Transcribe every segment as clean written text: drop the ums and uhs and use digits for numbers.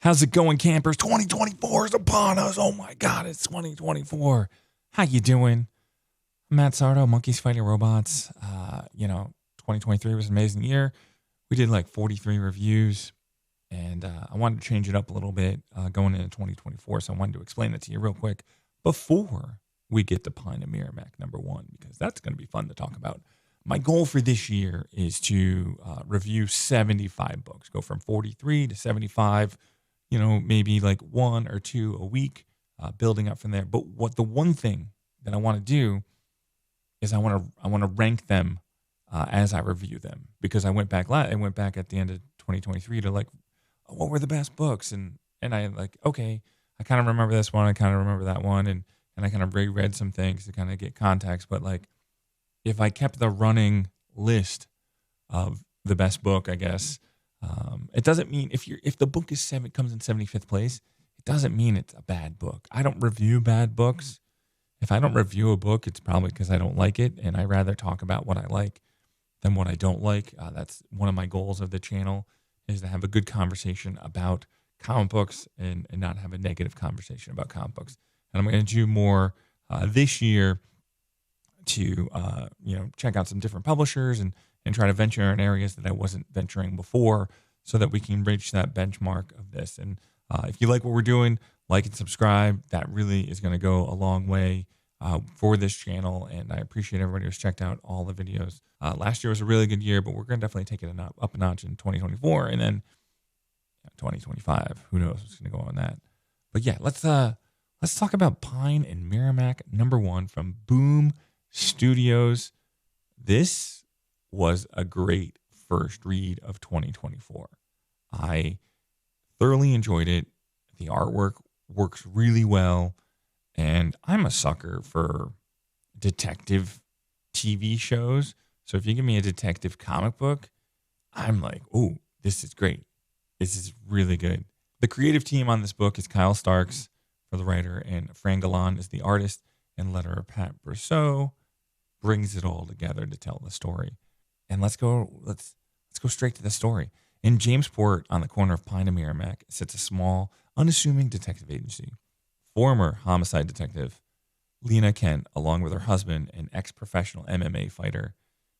How's it going, campers? 2024 is upon us. Oh my God, it's 2024. How you doing? I'm Matt Sardo, Monkeys Fighting Robots. 2023 was an amazing year. We did like 43 reviews, and I wanted to change it up a little bit going into 2024. So I wanted to explain it to you real quick before we get to Pine and Merrimac #1, because that's going to be fun to talk about. My goal for this year is to review 75 books, go from 43 to 75. Maybe like one or two a week, building up from there. But the one thing that I want to do is I want to rank them as I review them, because I went back at the end of 2023 to like, what were the best books, and I like, okay, I kind of remember this one, I kind of remember that one, and I kind of reread some things to kind of get context. But like, if I kept the running list of the best book, I guess. It doesn't mean if the book comes in 75th place, it doesn't mean it's a bad book. I don't review bad books. If I don't review a book, it's probably because I don't like it, and I rather talk about what I like than what I don't like. That's one of my goals of the channel, is to have a good conversation about comic books and not have a negative conversation about comic books. And I'm going to do more this year to check out some different publishers and try to venture in areas that I wasn't venturing before, so that we can reach that benchmark of this. And if you like what we're doing, like and subscribe. That really is going to go a long way for this channel. And I appreciate everybody who's checked out all the videos. Last year was a really good year, but we're going to definitely take it up a notch in 2024. And then 2025, who knows what's going to go on that. But yeah, let's talk about Pine and Merrimac #1 from Boom Studios. This was a great first read of 2024. I thoroughly enjoyed it. The artwork works really well, and I'm a sucker for detective TV shows. So if you give me a detective comic book, I'm like, oh, this is great. This is really good. The creative team on this book is Kyle Starks for the writer, and Fran Galán is the artist, and letterer Pat Brosseau brings it all together to tell the story. And let's go straight to the story. In Jamesport, on the corner of Pine and Merrimac, sits a small, unassuming detective agency. Former homicide detective Linnea Kent, along with her husband, an ex-professional MMA fighter,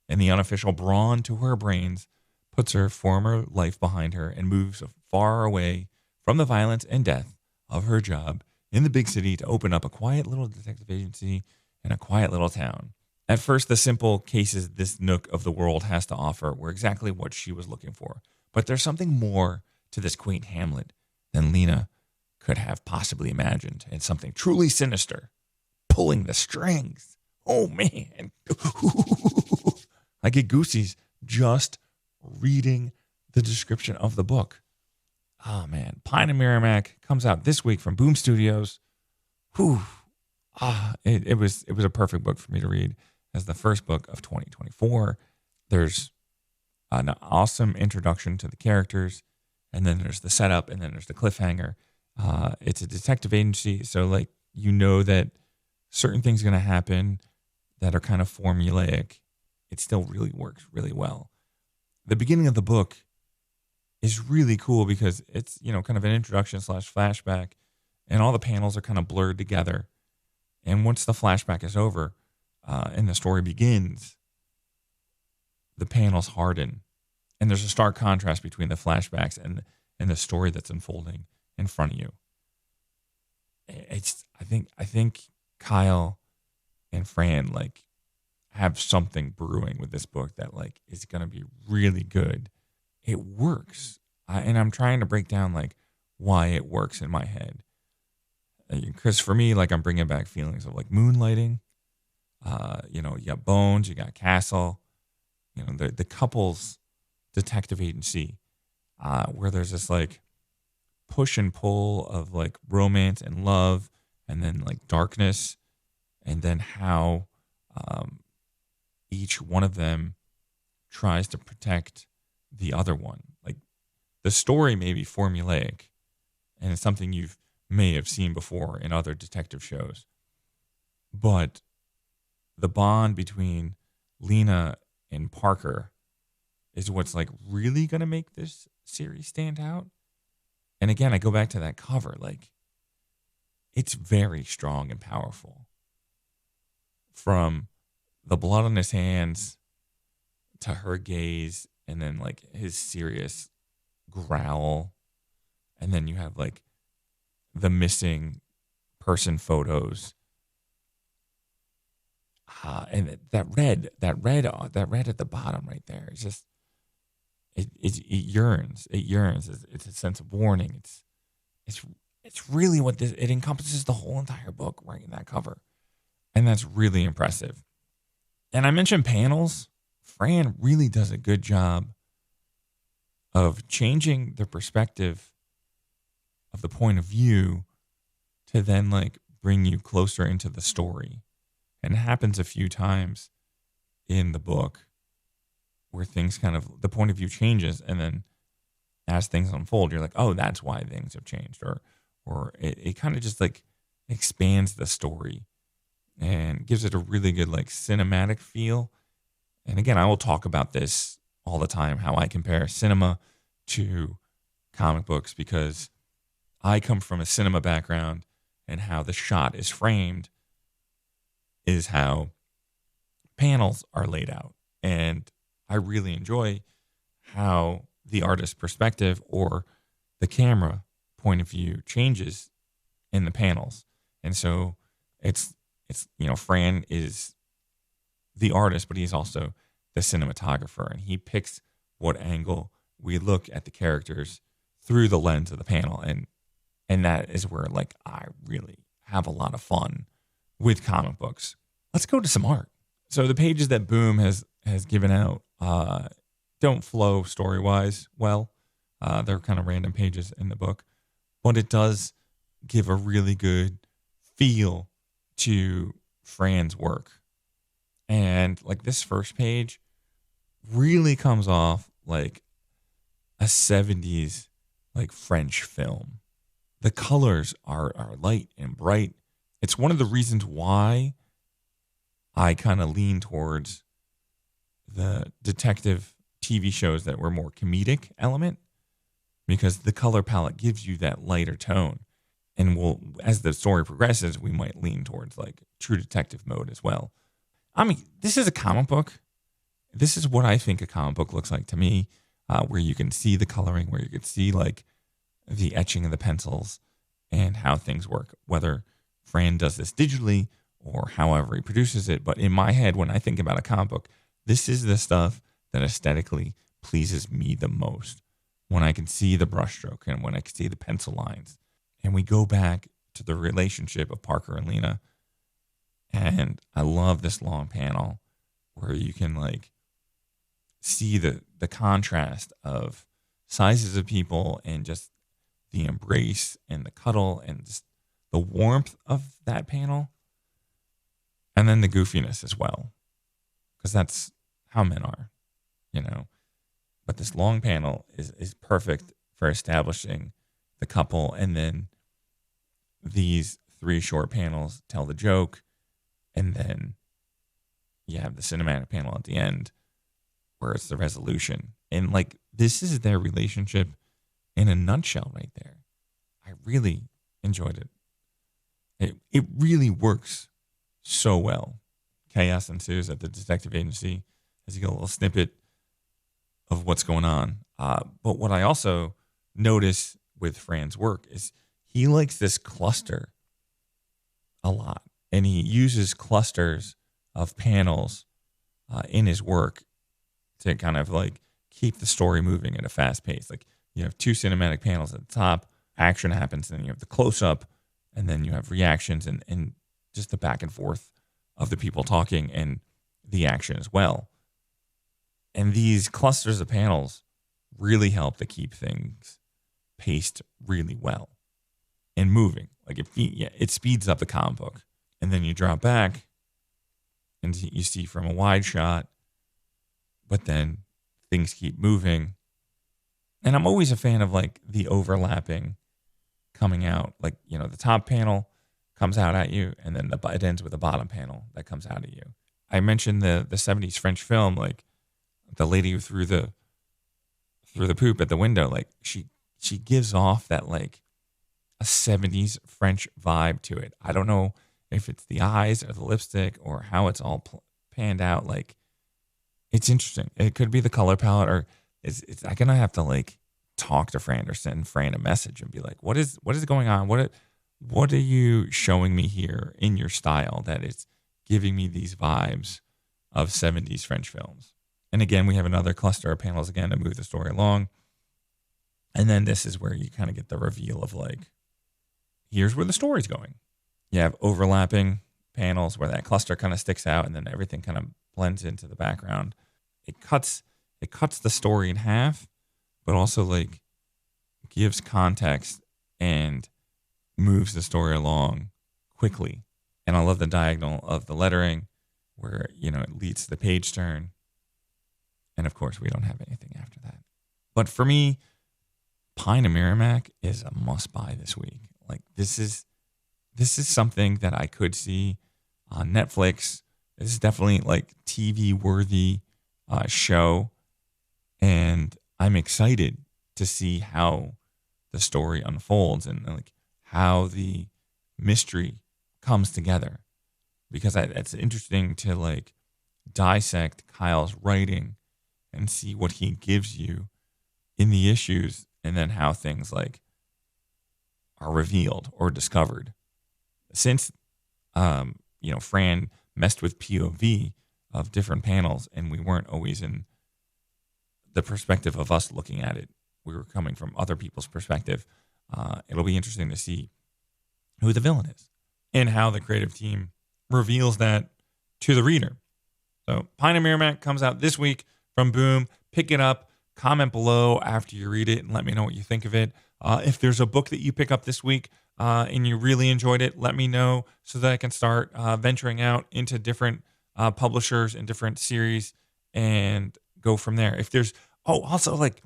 and the unofficial brawn to her brains, puts her former life behind her and moves far away from the violence and death of her job in the big city to open up a quiet little detective agency in a quiet little town. At first, the simple cases this nook of the world has to offer were exactly what she was looking for. But there's something more to this quaint hamlet than Linnea could have possibly imagined, and something truly sinister, pulling the strings. Oh, man. I get goosies just reading the description of the book. Oh, man. Pine and Merrimac comes out this week from Boom Studios. Whew. It was a perfect book for me to read as the first book of 2024. There's an awesome introduction to the characters, and then there's the setup, and then there's the cliffhanger. It's a detective agency, so like, that certain things are going to happen that are kind of formulaic. It still really works really well. The beginning of the book is really cool because it's kind of an introduction / flashback, and all the panels are kind of blurred together. And once the flashback is over and the story begins, the panels harden. And there's a stark contrast between the flashbacks and the story that's unfolding in front of you. I think Kyle and Fran have something brewing with this book that is going to be really good. It works. And I'm trying to break down why it works in my head. Because for me, I'm bringing back feelings of moonlighting. You got Bones, you got Castle, the couple's detective agency, where there's this push and pull of romance and love, and then darkness, and then how each one of them tries to protect the other one. The story may be formulaic, and it's something you may have seen before in other detective shows, but the bond between Linnea and Parker is what's really going to make this series stand out. And again, I go back to that cover. Like, it's very strong and powerful. From the blood on his hands to her gaze, and then like his serious growl. And then you have like the missing person photos. And that red at the bottom right there. It's just, it yearns. It yearns. It's a sense of warning. It's really what this, it encompasses the whole entire book right in that cover. And that's really impressive. And I mentioned panels. Fran really does a good job of changing the perspective of the point of view to then like bring you closer into the story. And it happens a few times in the book where things kind of, the point of view changes, and then as things unfold, you're like, oh, that's why things have changed. Or it kind of just like expands the story and gives it a really good like cinematic feel. And again, I will talk about this all the time, how I compare cinema to comic books, because I come from a cinema background, and how the shot is framed is how panels are laid out. And I really enjoy how the artist's perspective or the camera point of view changes in the panels. And so it's Fran is the artist, but he's also the cinematographer, and he picks what angle we look at the characters through the lens of the panel. And that is where like I really have a lot of fun with comic books. Let's go to some art. So the pages that Boom has given out don't flow story-wise well. They're kind of random pages in the book, but it does give a really good feel to Fran's work. And like this first page really comes off like a 70s like French film. The colors are light and bright. It's one of the reasons why I kind of lean towards the detective TV shows that were more comedic element, because the color palette gives you that lighter tone. And as the story progresses, we might lean towards like True Detective mode as well. I mean, this is a comic book. This is what I think a comic book looks like to me, where you can see the coloring, where you can see like the etching of the pencils and how things work, whether Fran does this digitally or however he produces it. But in my head, when I think about a comic book, this is the stuff that aesthetically pleases me the most. When I can see the brushstroke and when I can see the pencil lines. And we go back to the relationship of Parker and Lena. And I love this long panel where you can like see the contrast of sizes of people and just the embrace and the cuddle and just the warmth of that panel. And then the goofiness as well, because that's how men are, But this long panel is perfect for establishing the couple. And then these 3 short panels tell the joke. And then you have the cinematic panel at the end where it's the resolution. And like, this is their relationship in a nutshell right there. I really enjoyed it. It really works so well. Chaos ensues at the detective agency as you get a little snippet of what's going on. But what I also notice with Fran's work is he likes this cluster a lot. And he uses clusters of panels in his work to kind of like keep the story moving at a fast pace. Like you have 2 cinematic panels at the top, action happens, and then you have the close-up, and then you have reactions and just the back and forth of the people talking and the action as well. And these clusters of panels really help to keep things paced really well and moving. Like it speeds up the comic book. And then you drop back and you see from a wide shot, but then things keep moving. And I'm always a fan of like the overlapping coming out. Like, the top panel comes out at you, and then it ends with the bottom panel that comes out at you. I mentioned the 70s French film, like the lady who threw the poop at the window, like she she gives off that like a 70s French vibe to it. I don't know if it's the eyes or the lipstick or how it's all panned out. Like, it's interesting. It could be the color palette, or it's I'm gonna have to like talk to Fran or send Fran a message and be like, what is going on? What are you showing me here in your style that is giving me these vibes of 70s French films? And again, we have another cluster of panels again to move the story along. And then this is where you kind of get the reveal of like, here's where the story's going. You have overlapping panels where that cluster kind of sticks out and then everything kind of blends into the background. It cuts the story in half, but also like gives context and moves the story along quickly. And I love the diagonal of the lettering where, it leads to the page turn. And of course, we don't have anything after that. But for me, Pine and Merrimac is a must buy this week. Like, this is something that I could see on Netflix. This is definitely like TV worthy show. And I'm excited to see how the story unfolds and like how the mystery comes together, because it's interesting to like dissect Kyle's writing and see what he gives you in the issues, and then how things like are revealed or discovered. Since Fran messed with POV of different panels, and we weren't always in the perspective of us looking at it. We were coming from other people's perspective. It'll be interesting to see who the villain is and how the creative team reveals that to the reader. So Pine and Merrimac comes out this week from Boom. Pick it up. Comment below after you read it and let me know what you think of it. If there's a book that you pick up this week and you really enjoyed it, let me know so that I can start venturing out into different publishers and different series and go from there. If there's, also like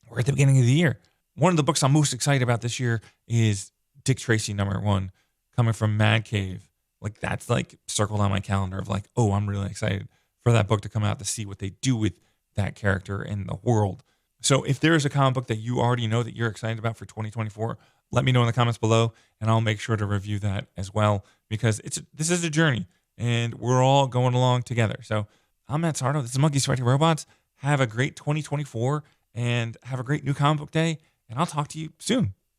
we're at the beginning of the year. One of the books I'm most excited about this year is Dick Tracy #1 coming from Mad Cave. Like, that's like circled on my calendar of like, I'm really excited for that book to come out to see what they do with that character in the world. So if there is a comic book that you already know that you're excited about for 2024, let me know in the comments below and I'll make sure to review that as well, because this is a journey and we're all going along together. So I'm Matt Sardo. This is Monkeys Fighting Robots. Have a great 2024 and have a great new comic book day, and I'll talk to you soon.